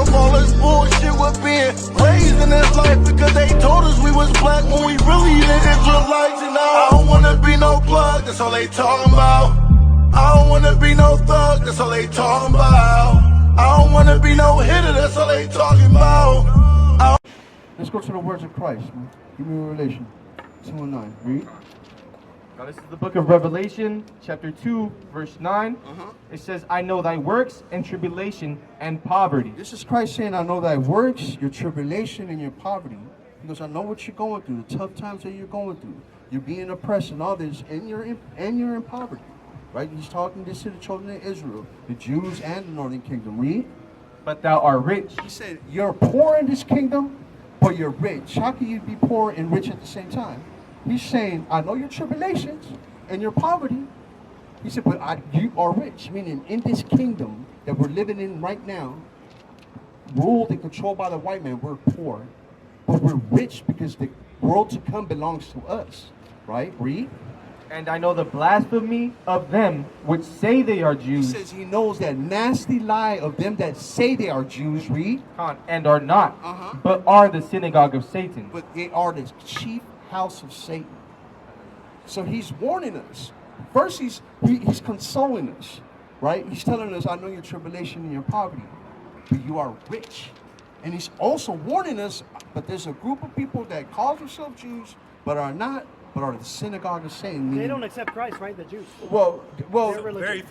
from all this bullshit we're being raised in this life, because they told us we was black when we really the Israelites. And I don't wanna be no plug, that's all they talking about. I don't wanna be no thug, that's all they talking about. I don't wanna be no hitter, that's all they talking about. Let's go to the words of Christ, man. Give me a Revelation 2:9. Read. Now this is the book of Revelation, chapter 2, verse 9. It says, I know thy works and tribulation and poverty. This is Christ saying, I know thy works, your tribulation, and your poverty. Because I know what you're going through, the tough times that you're going through. You're being oppressed and all this, and you're in poverty. Right? He's talking this to the children of Israel, the Jews and the northern kingdom. Read. But thou art rich. He said, you're poor in this kingdom, but you're rich. How can you be poor and rich at the same time? He's saying, I know your tribulations and your poverty. He said, but you are rich. Meaning, in this kingdom that we're living in right now, ruled and controlled by the white man, we're poor. But we're rich because the world to come belongs to us. Right? Read. And I know the blasphemy of them which say they are Jews. He says he knows that nasty lie of them that say they are Jews. Read. And are not, but are the synagogue of Satan. But they are the chief house of Satan. So he's warning us. First, he's consoling us, right? He's telling us, I know your tribulation and your poverty, but you are rich. And he's also warning us, but there's a group of people that call themselves Jews, but are not, but are the synagogue of Satan. They don't accept Christ, right? The Jews. Well, very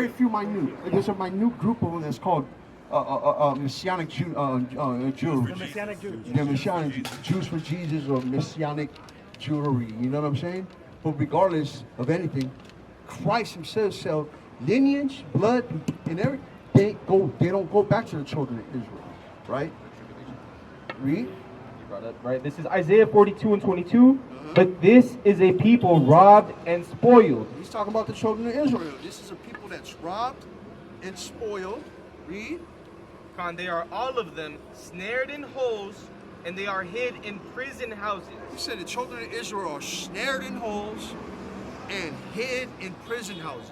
few minute. There's a minute group of them that's called Messianic Jews. The Messianic Jews. The Messianic Jews for Jesus, or Messianic Jewry. You know what I'm saying? But regardless of anything, Christ himself said, lineage, blood, and everything, they don't go back to the children of Israel. Right? Read. Right. This is Isaiah 42 and 22. But this is a people robbed and spoiled. He's talking about the children of Israel. This is a people that's robbed and spoiled. Read. They are all of them snared in holes, and they are hid in prison houses. He said the children of Israel are snared in holes and hid in prison houses.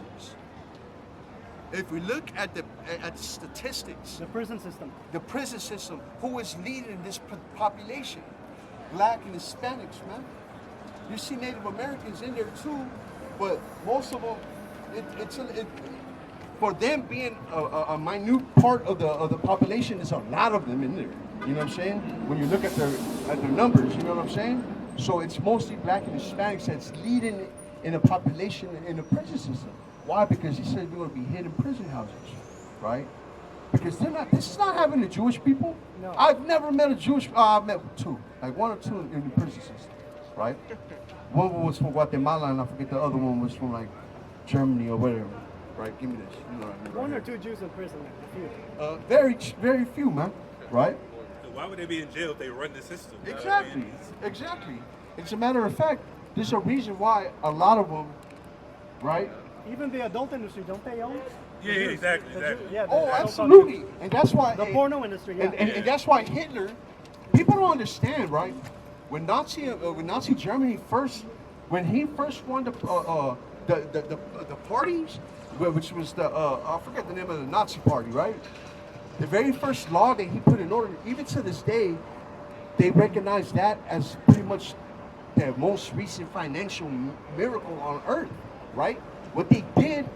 If we look at the statistics, the prison system, who is leading this population? Black and Hispanics, man. You see Native Americans in there too, but most of them, for them being a minute part of the population, there's a lot of them in there. You know what I'm saying? When you look at their numbers, you know what I'm saying? So it's mostly black and Hispanics that's leading in a population in the prison system. Why? Because he said we're going to be hid in prison houses, right? Because this is not having the Jewish people. No. I've never met a Jewish, I've met two, like one or two in the prison system, right? One was from Guatemala, and I forget the other one was from like Germany or whatever, right? Give me this. You know what I mean, one right or two Jews in prison, a few. Very few, man, right? So why would they be in jail if they run the system? Exactly, exactly. As a matter of fact, there's a reason why a lot of them, right? Even the adult industry, don't they own? Yeah, exactly. Oh, absolutely. And that's why the porno industry. Yeah. And that's why Hitler. People don't understand, right? When Nazi Germany when he first won the parties, which was I forget the name of the Nazi party, right? The very first law that he put in order, even to this day, they recognize that as pretty much the most recent financial miracle on earth, right? What they did,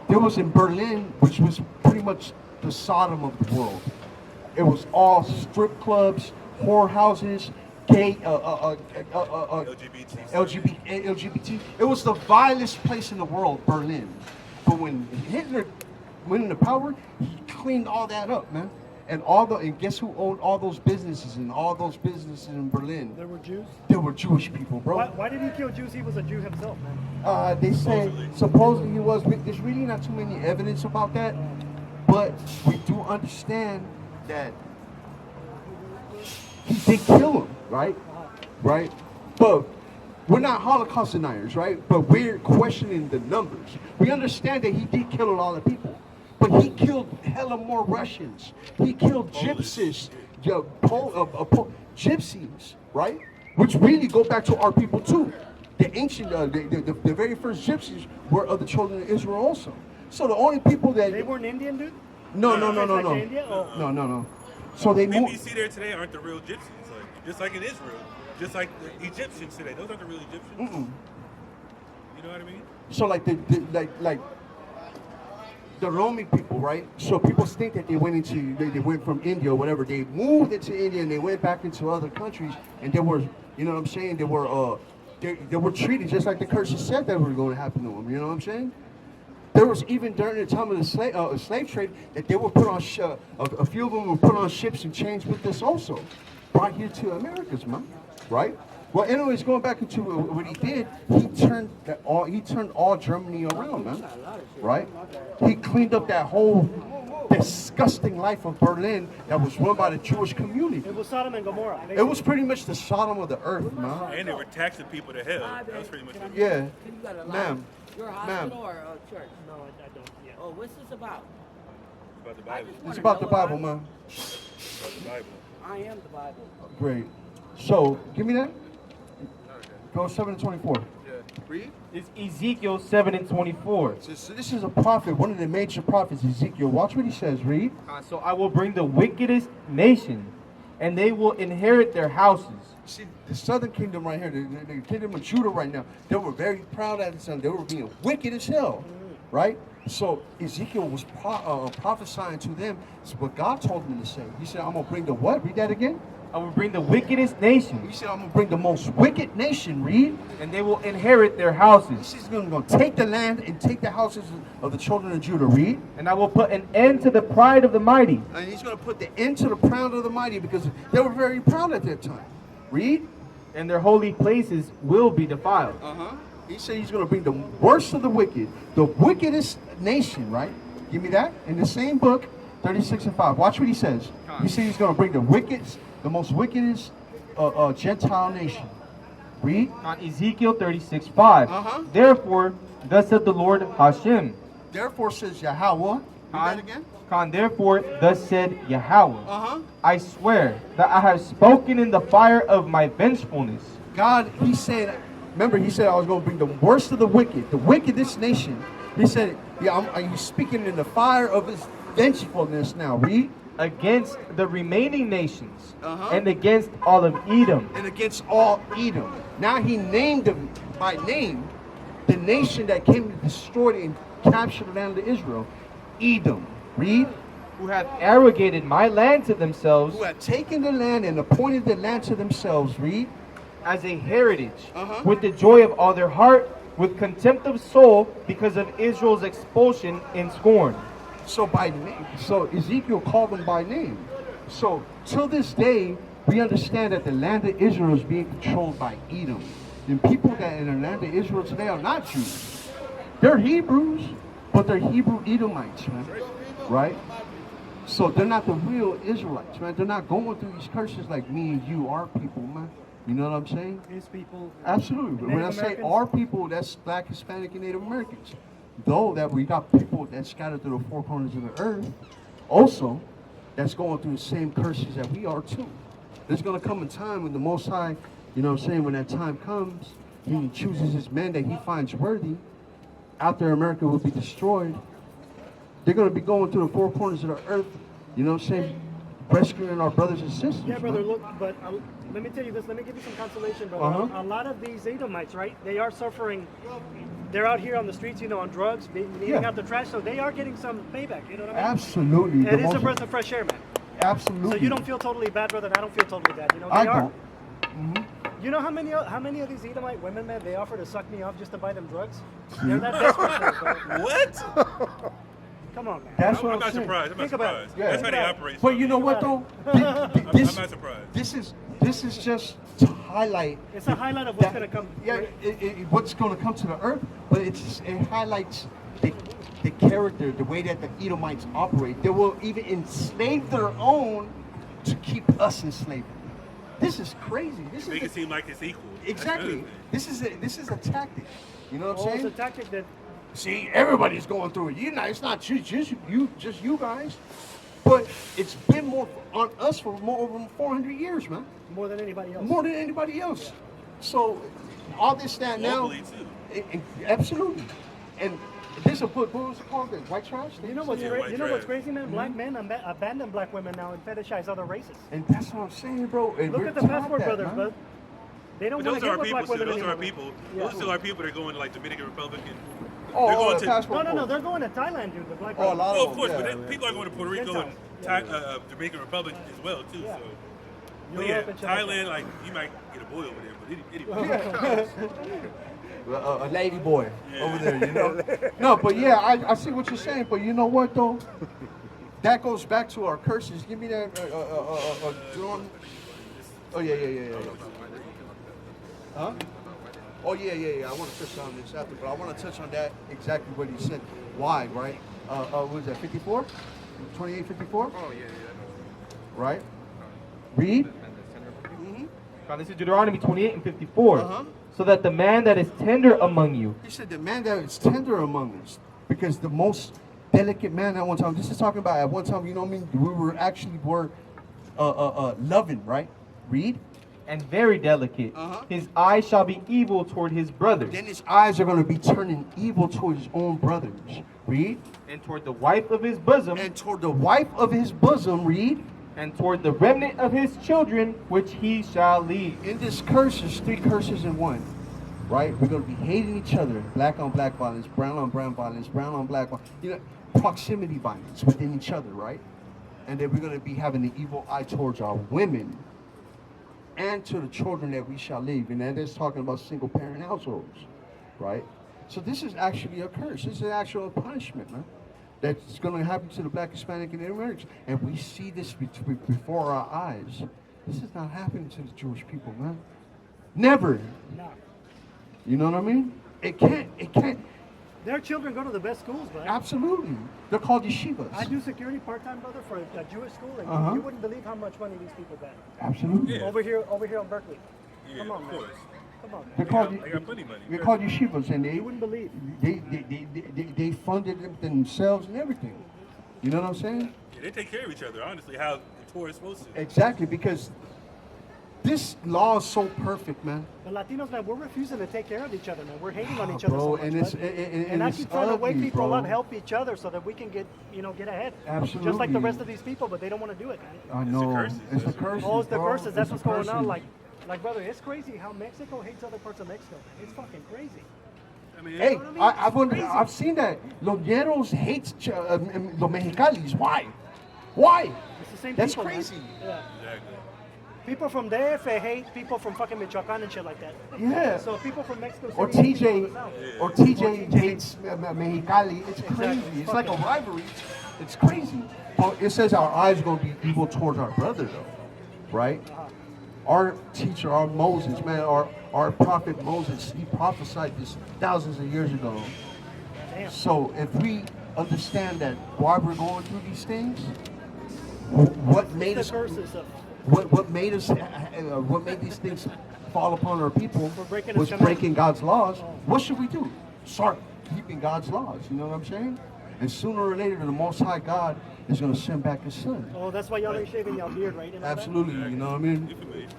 there was in Berlin, which was pretty much the Sodom of the world. It was all strip clubs, whorehouses, gay, LGBT. It was the vilest place in the world, Berlin. But when Hitler went into power, he cleaned all that up, man. And guess who owned all those businesses in Berlin? There were Jews? There were Jewish people, bro. Why did he kill Jews? He was a Jew himself, man. They say supposedly he was. There's really not too many evidence about that, but we do understand that he did kill him, right? Right? But we're not Holocaust deniers, right? But we're questioning the numbers. We understand that he did kill a lot of people. But he killed hella more Russians. He killed gypsies, gypsies, right? Which really go back to our people too. The ancient, the very first gypsies were of the children of Israel also. So the only people that... They weren't Indian, dude? No. No. So they People you moved. see there today aren't the real Egyptians. Like, just like in Israel, just like the Egyptians today, those aren't the real Egyptians. You know what I mean? So like like the Roman people, right? So people think that they went from India or whatever. They moved into India and they went back into other countries, and they were, you know what I'm saying? They were treated just like the curses said that were going to happen to them. You know what I'm saying? There was even during the time of the slave trade that they were put on a few of them were put on ships and changed with this also, brought here to Americas, man, right? Well, anyways, going back into what he did, he turned all Germany around, man, right? He cleaned up that whole disgusting life of Berlin that was run by the Jewish community. It was Sodom and Gomorrah. It was pretty much the Sodom of the earth, man. And they were taxing people to hell. That was pretty much it. Yeah, You got a line. ma'am. You're a Ma'am. hospital or a church? No, I don't. Yeah. Oh, what's this about? It's about the I Bible. just It's wanna about the know Bible, about- man. It's about the Bible. I am the Bible. Great. So, give me that. Go 7:24. Read. It's Ezekiel 7:24. So this is a prophet, one of the major prophets, Ezekiel. Watch what he says. Read. So I will bring the wickedest nation, and they will inherit their houses. See, the southern kingdom right here, the kingdom of Judah right now, they were very proud at the time. They were being wicked as hell, right? So Ezekiel was prophesying to them. It's what God told him to say. He said, I'm going to bring the what? Read that again. I will bring the wickedest nation, He said, I'm going to bring the most wicked nation. Read. and they will inherit their He houses. says he's going to take the land and take the houses of the children of Judah. Read. And I will put an end to the pride of the mighty, And he's going to put the end to the proud of the mighty because they were very proud at that time. Read. and their holy places will be defiled. He said he's going to bring the worst of the wicked, the wickedest nation, right? Give me that. In the same book, 36:5. Watch what he says. He said he's going to bring the most wickedest Gentile nation. Read. On Ezekiel 36:5. Therefore, thus said the Lord Hashem. Therefore says Yahweh. Read that again. Therefore, thus said Yahweh. I swear that I have spoken in the fire of my vengefulness. God, he said, remember, he said I was going to bring the worst of the wicked, the wickedest nation. He said, he's speaking in the fire of his vengefulness now. Read. Against the remaining nations, and against all of Edom. And against all Edom. Now he named them by name, the nation that came to destroy and capture the land of Israel. Edom. Read. Who have arrogated my land to themselves Who had taken the land and appointed the land to themselves. Read. as a heritage, with the joy of all their heart, with contempt of soul, because of Israel's expulsion in scorn. So by name. So Ezekiel called them by name. So till this day, we understand that the land of Israel is being controlled by Edom. And people that in the land of Israel today are not Jews. They're Hebrews, but they're Hebrew Edomites, man. Right? So they're not the real Israelites, man. They're not going through these curses like me and you, our people, man. You know what I'm saying? His people. Absolutely. But when I Native say Americans? our people, that's Black, Hispanic, and Native Americans. Though that we got people that scattered through the four corners of the earth, also, that's going through the same curses that we are too. There's going to come a time when the Most High, you know what I'm saying, when that time comes, he chooses his men that he finds worthy, after America will be destroyed. They're going to be going through the four corners of the earth, you know what I'm saying, rescuing our brothers and sisters. Yeah, brother. man. Look, but let me tell you this. Let me give you some consolation, brother. A lot of these Edomites, right? They are suffering. They're out here on the streets, you know, on drugs, eating Yeah. out the trash. So they are getting some payback. You know what I mean? Absolutely. It is a breath of fresh air, man. Absolutely. So you don't feel totally bad, brother. And I don't feel totally bad. You know, they I are. don't. You know how many of these Edomite women, man, they offer to suck me off just to buy them drugs? They're that desperate for it, bro. What? Come on, man. That's what I'm I'm not saying. surprised. I'm not Think about surprised. it. Yeah. That's how they operate. But you know what though? I'm This, not surprised. this is just to highlight. It's a highlight of what's that- going to come. Yeah, what's going to come to the earth, but it highlights the character, the way that the Edomites operate. They will even enslave their own to keep us enslaved. This is crazy. This Make is it seem like it's equal. That's exactly. good. This is a tactic. You know what I'm Oh, it's saying? a tactic that See, everybody's going through it. It's not just you guys, but it's been more on us for more over 400 years, man. more than anybody else. More than anybody else. So all this that now, Globally, too. Absolutely, and This a what was it called? The white trash? You know what's Yeah, cra- white you know what's trash. crazy, man? Black men abandon black women now and fetishize other races. And that's what I'm saying, bro. And Look we're at the taught Passport that, Brothers, man. bud. They don't But want those to are get our with people black still. women Those are our anymore. people. Yeah. Those are still our people that are going to like Dominican Republic and Oh, they're oh, going the to. passport. No, they're going to Thailand, dude. The black Oh, a brothers. lot Well, of of course, them, but yeah, then people are going to Puerto Rico and Gentiles. Dominican Republic as well too. Yeah. So, but Europe yeah, and shit like Thailand, that. like you might get a boy over there, but anyway. A lady boy Yeah. over there, you know. No, but yeah, I see what you're saying. But you know what though? That goes back to our curses. Give me that, John. Oh yeah. Huh? Oh yeah. I want to touch on this after, but I want to touch on that exactly what he said. Why, right? What was that? 54? 28:54? Oh, yeah. Right? Read. Now, this is Deuteronomy 28 and 54. Uh-huh. So that the man that is tender among you. He said the man that is tender among us, because the most delicate man at one time. This is talking about at one time. You know what I mean? We were loving, right? Read. And very delicate. Uh-huh. His eyes shall be evil toward his brothers. Then his eyes are going to be turning evil toward his own brothers. Read. And toward the wife of his bosom. And toward the wife of his bosom. Read. And toward the remnant of his children, which he shall leave. In this curse, there's 3 curses in one. Right? We're going to be hating each other. Black on black violence, brown on brown violence, brown on black violence. You know, proximity violence within each other, right? And then we're going to be having the evil eye towards our women and to the children that we shall leave. And that is talking about single parent households, right? So this is actually a curse. This is an actual punishment, man. That's going to happen to the black, Hispanic, and Native Americans. And we see this before our eyes. This is not happening to the Jewish people, man. Never. No. You know what I mean? It can't. Their children go to the best schools, bud. Absolutely. They're called yeshivas. I do security part-time, brother, for a Jewish school, and Uh-huh. you wouldn't believe how much money these people got. Absolutely. Yeah. Over here in Berkeley. Yeah, Come on, of man. course. Come on, They're man. called, They got plenty of money. they're called yeshivas, and You wouldn't believe. they funded them themselves and everything. You know what I'm saying? Yeah, they take care of each other. Honestly, how the Torah is supposed to. Exactly, because this law is so perfect, man. The Latinos, man, we're refusing to take care of each other, man. We're hating on each other Bro, so much, and it's bud. and I it's keep trying to wake ugly, people bro. up, help each other, so that we can get ahead. Absolutely. Just like the rest of these people, but they don't want to do it, man. I know. curses. It's the curses. Oh, it's the bro. curses. That's It's what's the going on. curses. Like, brother, it's crazy how Mexico hates other parts of Mexico. Man. It's fucking crazy. I mean, Hey, crazy. I've seen that. Los Lleros hates los Mexicalis. Why? Why? It's the same That's people, man. crazy. Yeah. exactly. People from DF hate people from fucking Michoacan and shit like that. Yeah. So people from Mexico City Or hate people from TJ, the South. or TJ hates Mexicali. It's crazy. It's like a rivalry. It's crazy. But it says our eyes are going to be evil towards our brother, though, right? Our teacher, our Moses, man, our prophet Moses, he prophesied this thousands of years ago. Damn. So if we understand that why we're going through these things, what made The us curses of what made us what made these things fall upon our people breaking was his command. breaking God's laws. What should we do? Start keeping God's laws. You know what I'm saying? And sooner or later, the Most High God is going to send back His Son. Oh, that's why y'all ain't shaving y'all beard, right? And all that? Absolutely. You know what I mean?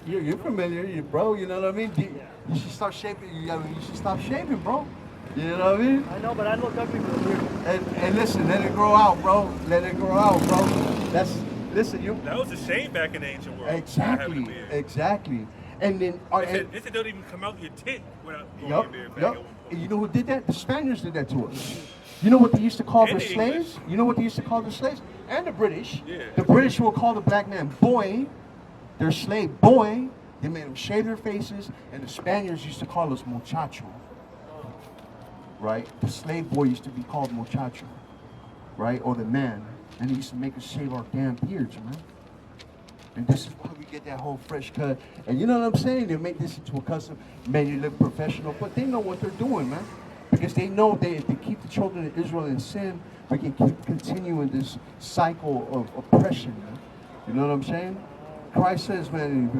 You're familiar, bro. You know what I mean? You should start shaving. You should stop shaving, bro. You know what I mean? I know, but I look ugly with a beard. And listen, let it grow out, bro. Let it grow out, bro. Listen, you. That was a shame back in the ancient world. Exactly. Exactly. And then. They said don't even come out your tit without growing Yup, your beard back yup. at one point. And you know who did that? The Spaniards did that to us. You know what they used to call And the the slaves? English. You know what they used to call the slaves? And the British. Yeah. The British will call the black man boy, their slave boy. They made them shave their faces, and the Spaniards used to call us muchacho. Right? The slave boy used to be called muchacho. Right? Or the man. And they used to make us shave our damn beards, man. And this is why we get that whole fresh cut. And you know what I'm saying? They make this into a custom. Man, you look professional, but they know what they're doing, man. Because they know if they keep the children of Israel in sin, we can keep continuing this cycle of oppression, man. You know what I'm saying? Christ says, man,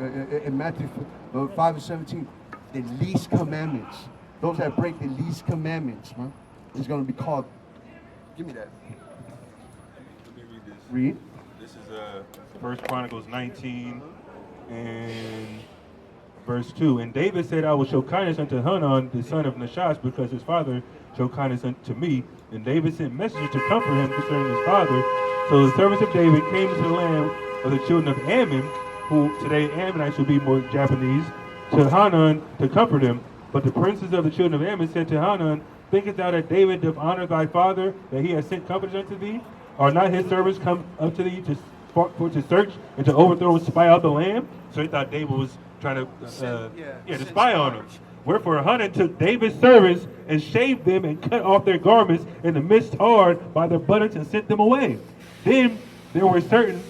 in Matthew 5:17, the least commandments, those that break the least commandments, man, is going to be called. Give me that. Let me read this. Read. This is First Chronicles 19 and Verse 2, and David said, I will show kindness unto Hanan, the son of Nahash, because his father showed kindness unto me. And David sent messengers to comfort him concerning his father. So the servants of David came to the land of the children of Ammon, who today Ammonites would be more Japanese, to Hanan to comfort him. But the princes of the children of Ammon said to Hanan, thinkest thou that David doth honor thy father, that he has sent comforters unto thee? Are not his servants come up to thee to search and to overthrow and spy out the land? So he thought David was trying to spy on him. Wherefore Hanan took David's servants and shaved them and cut off their garments in the midst hard by their buttocks and sent them away. Then there were certain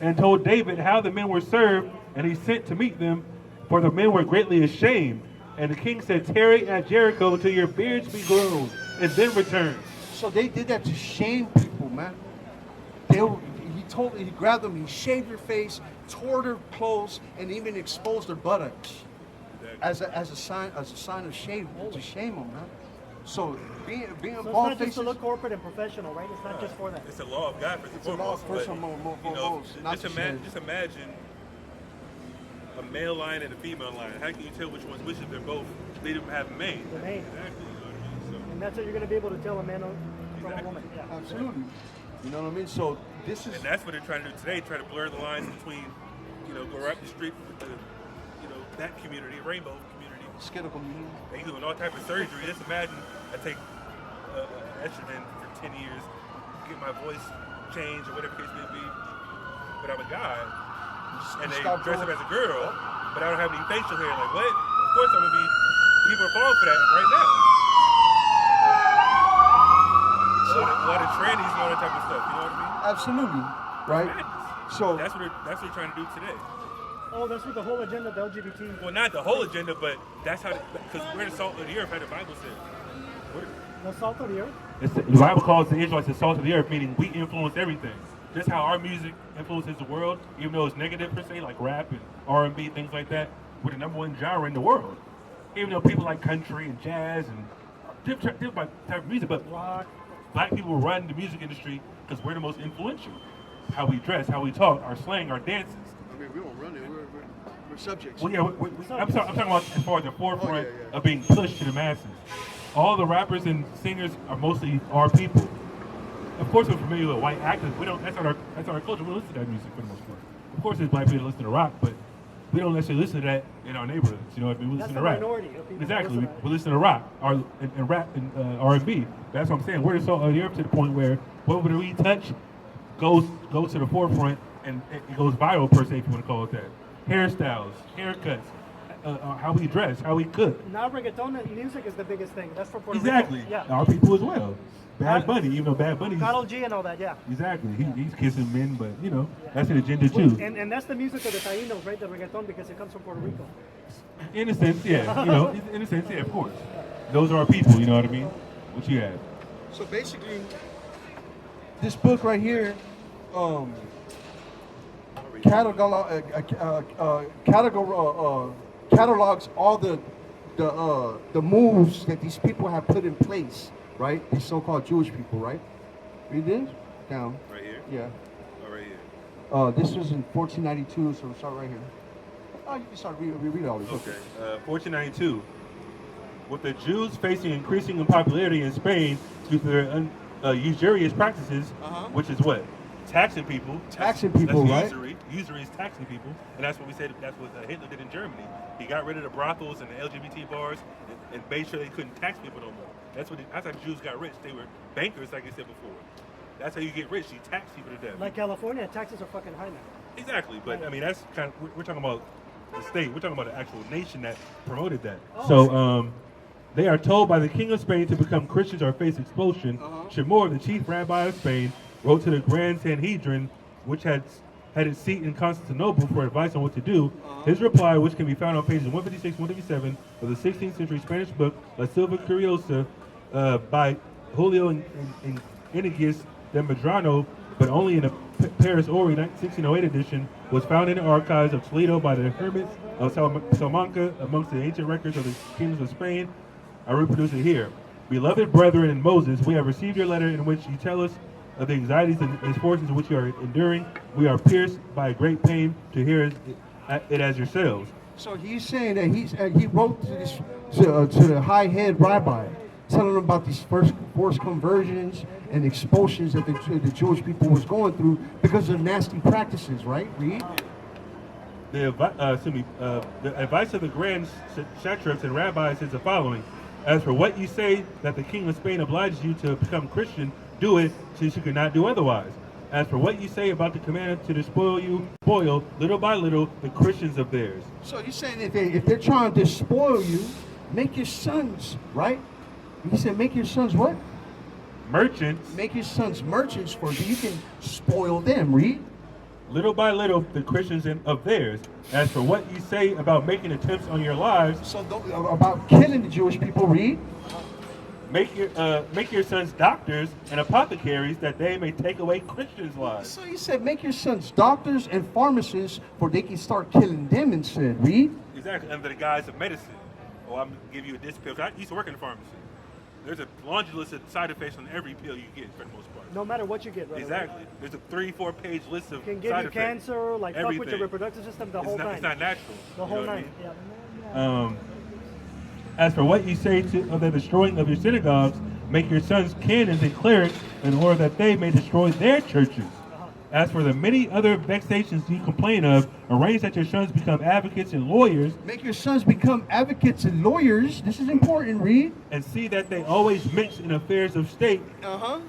and told David how the men were served, and he sent to meet them, for the men were greatly ashamed. And the king said, tarry at Jericho till your beards be grown, and then return. So they did that to shame people, man. He grabbed them, he shaved their face, tore their clothes, and even exposed their buttocks as a sign of shame, to shame them, man. So being So it's bald not just faces, to look corporate and professional, right? It's not just for that. It's a law of God first and it's a law foremost. first but, and you know, foremost, not just to shame. imagine a male lion and a female lion. How can you tell which one's which if they're both they don't have a mane? The mane. Exactly. You know what I mean? And that's how you're going to be able to tell a man from a woman. Yeah. Absolutely. You know what I mean? So this is And that's what they're trying to do today, try to blur the lines between, you know, go right up the street with the, you know, that community, rainbow community. skittle community. They doing all type of surgery. Just imagine I take estrogen for 10 years, get my voice changed or whatever case may be, but I'm a guy, and they dress up as a girl, but I don't have any facial hair. Like what? Of course I'm gonna be. People are falling for that right now. So a lot of trannies and all that type of stuff. You know what I mean? Absolutely. Right? Madness. So That's what they're trying to do today. Oh, that's with the whole agenda of the LGBT. Well, not the whole agenda, but that's how. Because we're the salt of the earth, how the Bible said. The salt of the earth. The Bible calls the Israelites the salt of the earth, meaning we influence everything. Just how our music influences the world, even though it's negative per se, like rap and R&B, things like that, we're the #1 genre in the world. Even though people like country and jazz and different type of music, but Rock. black people run the music industry because we're the most influential. How we dress, how we talk, our slang, our dances. I mean, we don't run it. We're subjects. Well, yeah, I'm talking about as far as the forefront yeah. of being pushed to the masses. All the rappers and singers are mostly our people. Of course, we're familiar with white actors. We don't. That's our culture. We don't listen to that music for the most part. Of course, there's black people that listen to rock, but we don't necessarily listen to that in our neighborhoods. You know what I mean? We That's listen the to rap. minority of people. Exactly. Listen to We listen to rock, and rap and R&B. That's what I'm saying. We're the salt of the earth to the point where whatever we touch goes to the forefront, and it goes viral per se, if you want to call it that. Hairstyles, haircuts, how we dress, how we cook. Now reggaeton music is the biggest thing. That's for Puerto Exactly. Rico. Yeah. Our people as well. Bad Bunny, even though Bad Bunny. Karol G and all that, yeah. Exactly. He's kissing men, but you know that's an agenda too. And that's the music of the Tainos, right? The reggaeton, because it comes from Puerto Rico. In a sense, yeah. You know, in a sense, yeah. Of course, those are our people. You know what I mean? What you have? So basically, this book right here, catalogs all the moves that these people have put in place, right? These so-called Jewish people, right? Read this down. Right here. Yeah. Oh, right here. This was in 1492, so we'll start right here. Oh, you can start read all this. Okay. 1492. With the Jews facing increasing unpopularity in Spain due to their usurious practices, which is what? Taxing people. Taxing people, right? Usury. Usury is taxing people, and that's what we said. That's what Hitler did in Germany. He got rid of the brothels and the LGBT bars, and made sure they couldn't tax people no more. That's how Jews got rich. They were bankers, like I said before. That's how you get rich. You tax people to death. Like California, taxes are fucking high now. Exactly, but I mean that's kind of we're talking about the state. We're talking about the actual nation that promoted that. So they are told by the king of Spain to become Christians or face expulsion. Shemor, the chief rabbi of Spain, wrote to the Grand Sanhedrin, which had its seat in Constantinople, for advice on what to do. His reply, which can be found on pages 156, 157 of the 16th century Spanish book La Silva Curiosa by Julio Inigius de Medrano, but only in a Paris Ori 1608 edition, was found in the archives of Toledo by the hermits of Salamanca amongst the ancient records of the kingdoms of Spain. I reproduce it here. Beloved brethren in Moses, we have received your letter in which you tell us of the anxieties and misfortunes which you are enduring. We are pierced by a great pain to hear it as yourselves. So he's saying that he wrote to this to the high head rabbi, telling them about these forced conversions and expulsions that the Jewish people was going through because of nasty practices, right? Read. The advice of the grand satraps and rabbis is the following. As for what you say that the king of Spain obliges you to become Christian, do it, since you cannot do otherwise. As for what you say about the command to spoil little by little the Christians of theirs. So you're saying if they're trying to spoil you, make your sons, right? He said make your sons what? Merchants. Make your sons merchants for you can spoil them, read. Little by little the Christians of theirs. As for what you say about making attempts on your lives. So about killing the Jewish people, read. Make your sons doctors and apothecaries that they may take away Christians' lives. So he said make your sons doctors and pharmacists for they can start killing them instead, read. Exactly, under the guise of medicine. Oh, I'm going to give you this pill. I used to work in the pharmacy. There's a laundry list of side effects on every pill you get for the most part. No matter what you get, right? Exactly. There's a 3-4 page list of Can give side you effects. cancer, like fuck with your Everything. reproductive system, the whole nine. It's not natural. The You whole know what I nine. mean? Yeah. As for what you say of the destroying of your synagogues, make your sons canons and clerics in order that they may destroy their churches. As for the many other vexations you complain of, arrange that your sons become advocates and lawyers. Make your sons become advocates and lawyers. This is important, read. And see that they always mix in affairs of state,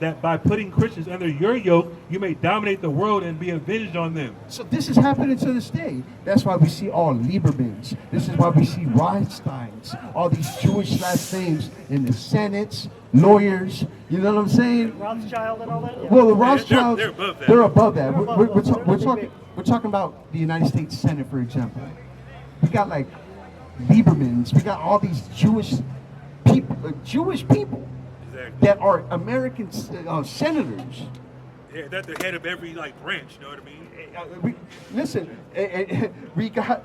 that by putting Christians under your yoke, you may dominate the world and be avenged on them. So this is happening to this day. That's why we see all Liebermans. This is why we see Weinsteins, all these Jewish last names in the Senates, lawyers. You know what I'm saying? Rothschild and all that. Yeah. Well, the Rothschilds, they're above that. They're above that. They're above We're those. They're talking. big. We're talking about the United States Senate, for example. We got like Liebermans. We got all these Jewish people Exactly. that are American senators. Yeah, that's the head of every branch. You know what I mean? Listen, we got.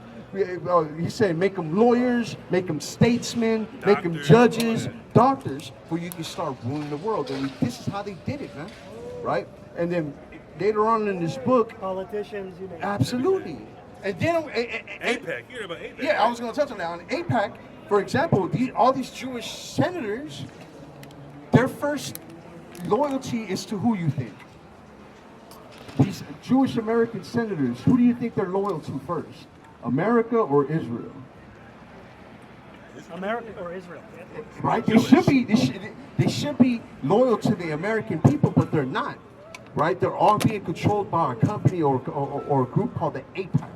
He said, make them lawyers, make them statesmen, make them Doctors, judges, all that. doctors, where you can start ruling the world. And this is how they did it, man. Right? And then later on in this book, Politicians, you know. absolutely. And then APEC. You heard about APEC? yeah, I was going to touch on that. On APEC, for example, all these Jewish senators, their first loyalty is to who you think? These Jewish American senators, who do you think they're loyal to first? America or Israel? America or Israel. Yeah. Right? They should be loyal to the American people, but they're not. Right? They're all being controlled by a company or a group called the APEC.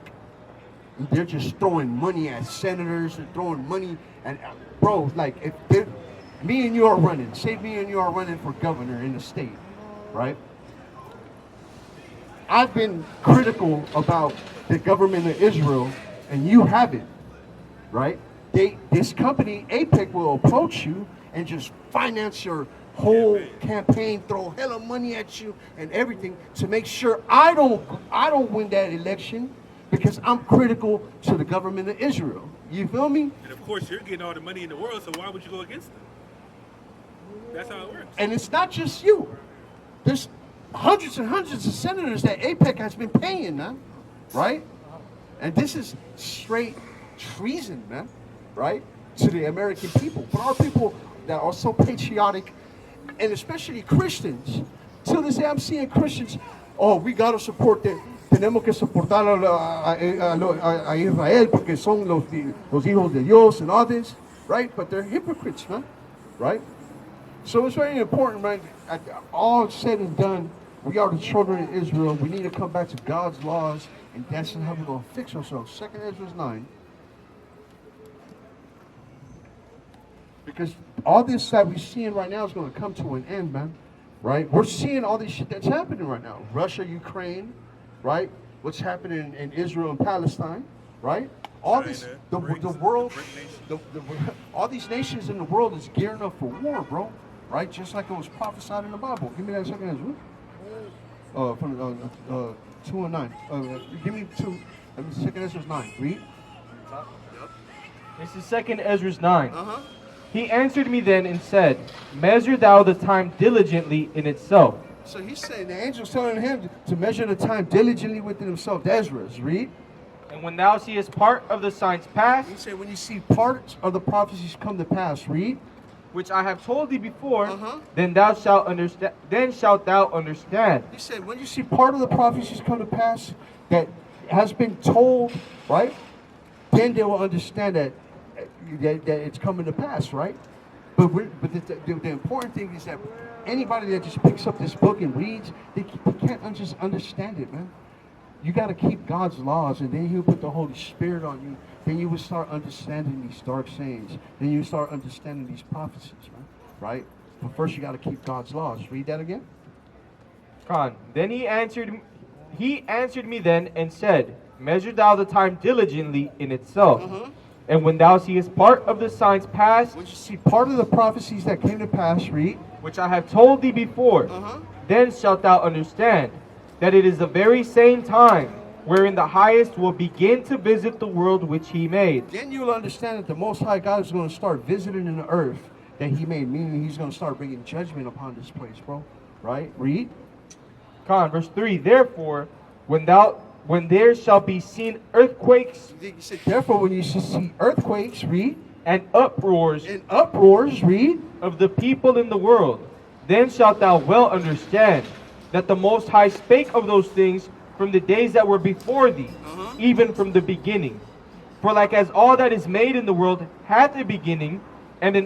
And they're just throwing money at senators and throwing money and bro, like if me and you are running, say me and you are running for governor in the state, right? I've been critical about the government of Israel, and you haven't, right? This company, APEC, will approach you and just finance your whole campaign, throw hella money at you and everything to make sure I don't win that election because I'm critical to the government of Israel. You feel me? And of course, you're getting all the money in the world, so why would you go against them? That's how it works. And it's not just you. There's hundreds and hundreds of senators that APEC has been paying, man. Right? And this is straight treason, man. Right? To the American people. But our people that are so patriotic, and especially Christians, till this day I'm seeing Christians, oh, we got to support them. Tenemos que soportar a Israel porque son los hijos de Dios and all this. Right? But they're hypocrites, man. Right? So it's very important, man. All said and done, we are the children of Israel. We need to come back to God's laws, and that's how we're going to fix ourselves. 2 Ezra 9. Because all this that we're seeing right now is going to come to an end, man. Right? We're seeing all this shit that's happening right now. Russia, Ukraine, right? What's happening in Israel and Palestine, right? All China, this, the BRICS, world, the all these nations in the world is gearing up for war, bro. Right? Just like it was prophesied in the Bible. Give me that 2 Ezra. From 2 and 9. Give me 2. 2 Ezra 9. Read. This is 2 Ezra 9. He answered me then and said, measure thou the time diligently in itself. So he's saying the angel's telling him to measure the time diligently within himself. Ezra, read. And when thou seest part of the signs pass, He said, when you see parts of the prophecies come to pass, read. which I have told thee before, Uh-huh. then thou shalt understand. Then shalt thou understand. He said, when you see part of the prophecies come to pass that has been told, right? Then they will understand that it's coming to pass, right? But the important thing is that anybody that just picks up this book and reads, they can't just understand it, man. You got to keep God's laws, and then He'll put the Holy Spirit on you. Then you will start understanding these dark sayings. Then you start understanding these prophecies, man. Right? But first, you got to keep God's laws. Read that again. Con. Then he answered me then and said, measure thou the time diligently in itself. And when thou seest part of the signs pass, When you see part of the prophecies that came to pass, read. which I have told thee before, then shalt thou understand that it is the very same time wherein the highest will begin to visit the world which he made. Then you'll understand that the Most High God is going to start visiting the earth that He made, meaning He's going to start bringing judgment upon this place, bro. Right? Read. Con. Verse 3, therefore, when there shall be seen earthquakes He said, therefore, when you see earthquakes, read. and uproars And uproars, read. of the people in the world, then shalt thou well understand that the Most High spake of those things from the days that were before thee, even from the beginning. For like as all that is made in the world hath a beginning and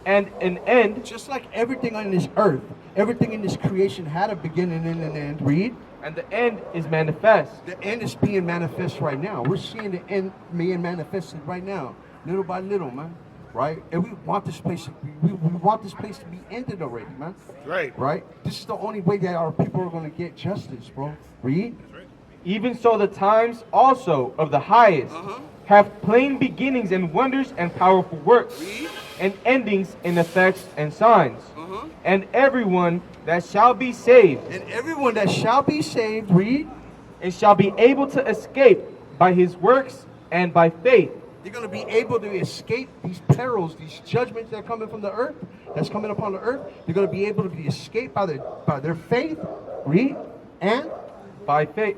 an end, Just like everything on this earth, everything in this creation had a beginning and an end. Read. and the end is manifest. The end is being manifest right now. We're seeing the end being manifested right now, little by little, man. Right? And we want this place to be, we want this place to be ended already, man. Right. Right? This is the only way that our people are going to get justice, bro. Read. Even so the times also of the highest have plain beginnings and wonders and powerful works, and endings in effects and signs. And everyone that shall be saved, And everyone that shall be saved, read. and shall be able to escape by his works and by faith, They're going to be able to escape these perils, these judgments that are coming from the earth, that's coming upon the earth. They're going to be able to be escaped by their faith, read, and by faith,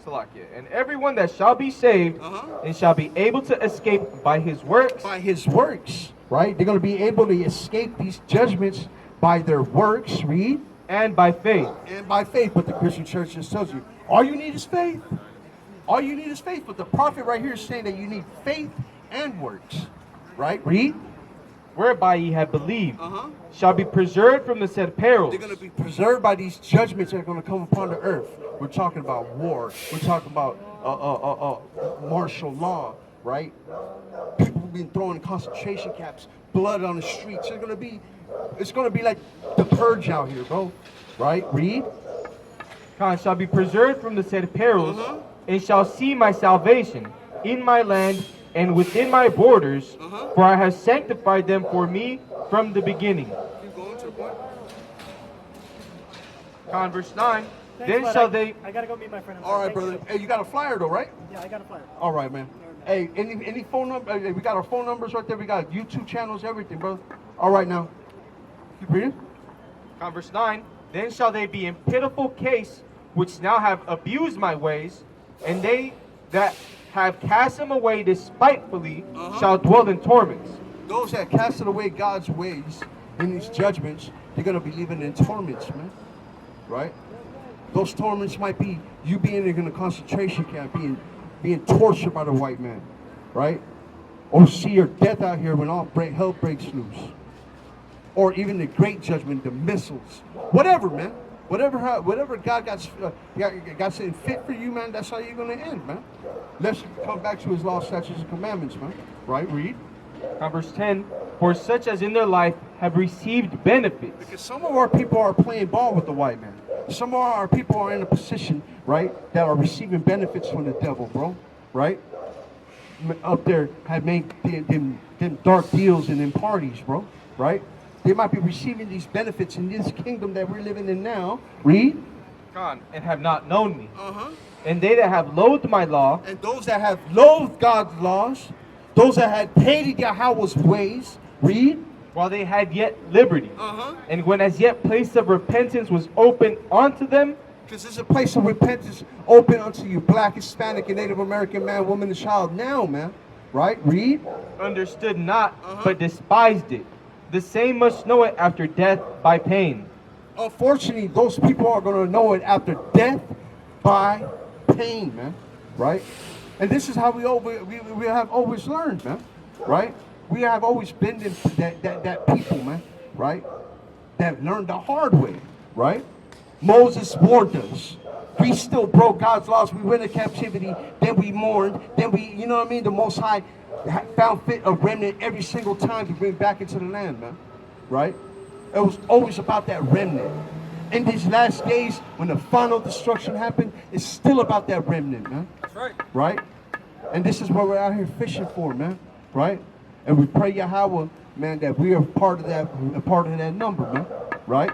Salakia. And everyone that shall be saved and shall be able to escape by his works by His works, right? They're going to be able to escape these judgments by their works, read, and by faith. and by faith. But the Christian church just tells you, all you need is faith. All you need is faith. But the prophet right here is saying that you need faith and works, right? Read. Whereby ye have believed, shall be preserved from the said perils. They're going to be preserved by these judgments that are going to come upon the earth. We're talking about war. We're talking about martial law, right? People being thrown in concentration camps, blood on the streets. It's going to be like the purge out here, bro. Right? Read. Con shall be preserved from the said perils, and shall see my salvation in my land and within my borders, for I have sanctified them for me from the beginning. Keep going to the point. Con verse 9, Thanks, then bud. shall they... I gotta go meet my friend. All right, Thank brother. you. Hey, you got a flyer though, right? Yeah, I got a flyer. All right, man. Hey, any phone number? We got our phone numbers right there. We got YouTube channels, everything, brother. All right, now. Keep reading. Con verse 9, then shall they be in pitiful case, which now have abused my ways, and they that have cast them away despitefully shall dwell in torments. Those that casted away God's ways in these judgments, they're going to be living in torments, man. Right? Those torments might be you being in a concentration camp, being tortured by the white man. Right? Or see your death out here when all hell breaks loose. Or even the great judgment, the missiles. Whatever, man. Whatever God got saying fit for you, man, that's how you're going to end, man. Let's come back to His law, statutes, and commandments, man. Right? Read. Con verse 10, for such as in their life have received benefits. Because some of our people are playing ball with the white man. Some of our people are in a position, right, that are receiving benefits from the devil, bro. Right? Up there have made them dark deals and them parties, bro. Right? They might be receiving these benefits in this kingdom that we're living in now. Read. Con, and have not known me. And they that have loathed my law, And those that have loathed God's laws, those that had hated Yahweh's ways, read. while they had yet liberty, and when as yet place of repentance was open unto them, Because there's a place of repentance open unto you, black, Hispanic, and Native American man, woman, and child now, man. Right? Read. Understood not, but despised it. The same must know it after death by pain. Unfortunately, those people are going to know it after death by pain, man. Right? And this is how we have always learned, man. Right? We have always been that people, man. Right? That learned the hard way. Right? Moses warned us. We still broke God's laws. We went into captivity. Then we mourned. Then we, you know what I mean? The Most High found fit a remnant every single time to bring back into the land, man. Right? It was always about that remnant. In these last days, when the final destruction happened, it's still about that remnant, man. That's right. Right? And this is what we're out here fishing for, man. Right? And we pray Yahweh, man, that we are part of that number, man. Right?